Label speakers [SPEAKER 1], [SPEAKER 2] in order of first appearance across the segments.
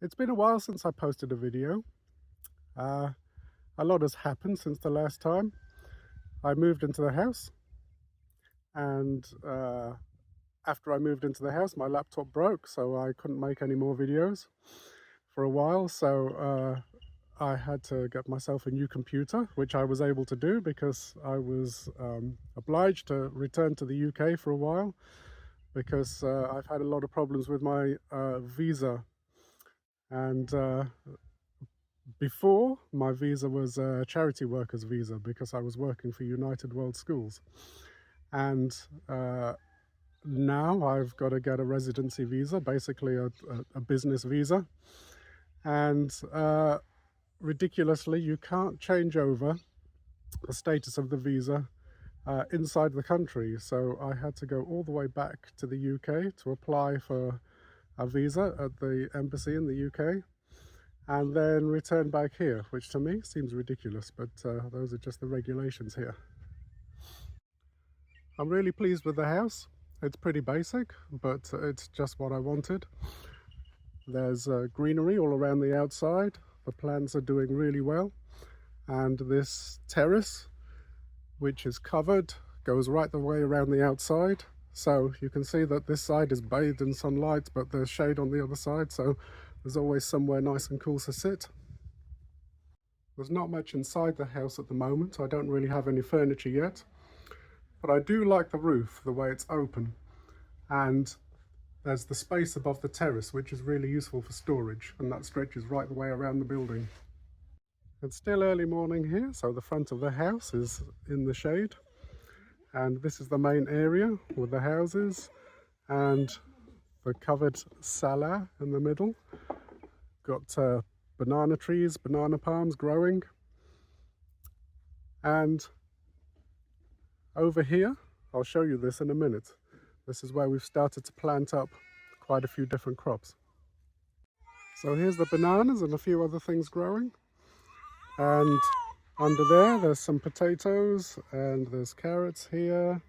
[SPEAKER 1] It's been a while since I posted a video. A lot has happened since the last time. I moved into the house, and after I moved into the house, my laptop broke, so I couldn't make any more videos for a while. So I had to get myself a new computer, which I was able to do because I was obliged to return to the UK for a while because I've had a lot of problems with my visa. And before, my visa was a charity workers visa because I was working for United World Schools. And now I've got to get a residency visa, basically a business visa. And ridiculously, you can't change over the status of the visa inside the country. So I had to go all the way back to the UK to apply for a visa at the embassy in the UK, and then return back here, which to me seems ridiculous, but those are just the regulations here. I'm really pleased with the house. It's pretty basic, but it's just what I wanted. There's greenery all around the outside. The plants are doing really well, and this terrace, which is covered, goes right the way around the outside. So you can see that this side is bathed in sunlight, but there's shade on the other side, so there's always somewhere nice and cool to sit. There's not much inside the house at the moment. I don't really have any furniture yet, but I do like the roof, the way it's open. And there's the space above the terrace, which is really useful for storage, and that stretches right the way around the building. It's still early morning here, so the front of the house is in the shade. And this is the main area with the houses and the covered sala in the middle. Got banana trees, banana palms growing. And over here, I'll show you this in a minute. This is where we've started to plant up quite a few different crops. So here's the bananas and a few other things growing. And under there, there's some potatoes and there's carrots here.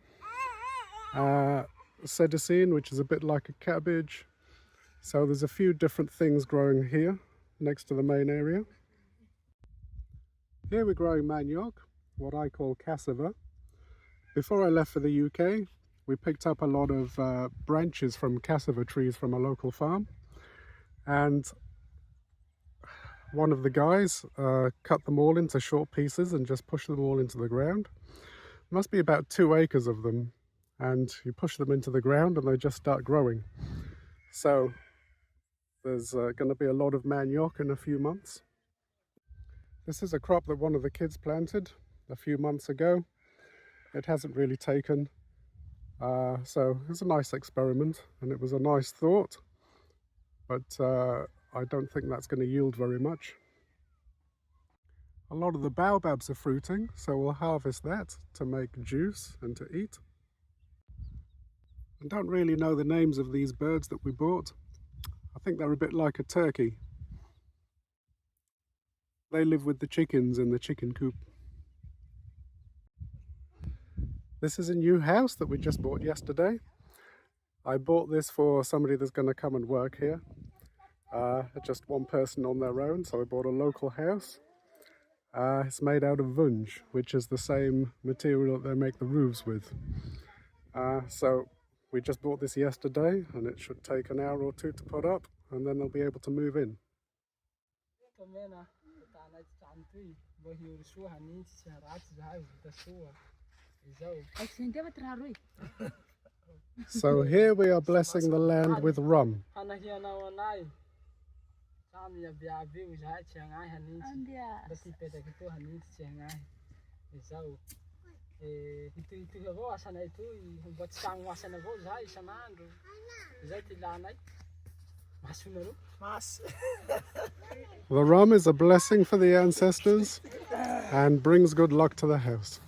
[SPEAKER 1] Cetizen, which is a bit like a cabbage. So there's a few different things growing here next to the main area. Here we're growing manioc, what I call cassava. Before I left for the UK, we picked up a lot of branches from cassava trees from a local farm. And one of the guys cut them all into short pieces and just pushed them all into the ground. There must be about 2 acres of them, and you push them into the ground and they just start growing. So there's going to be a lot of manioc in a few months. This is a crop that one of the kids planted a few months ago. It hasn't really taken, so it's a nice experiment and it was a nice thought, but I don't think that's going to yield very much. A lot of the baobabs are fruiting, so we'll harvest that to make juice and to eat. I don't really know the names of these birds that we bought. I think they're a bit like a turkey. They live with the chickens in the chicken coop. This is a new house that we just bought yesterday. I bought this for somebody that's going to come and work here. Just one person on their own, so I bought a local house. It's made out of vunj, which is the same material that they make the roofs with. So we just bought this yesterday, and it should take an hour or two to put up, and then they'll be able to move in. So here we are blessing the land with rum. The rum is a blessing for the ancestors and brings good luck to the house.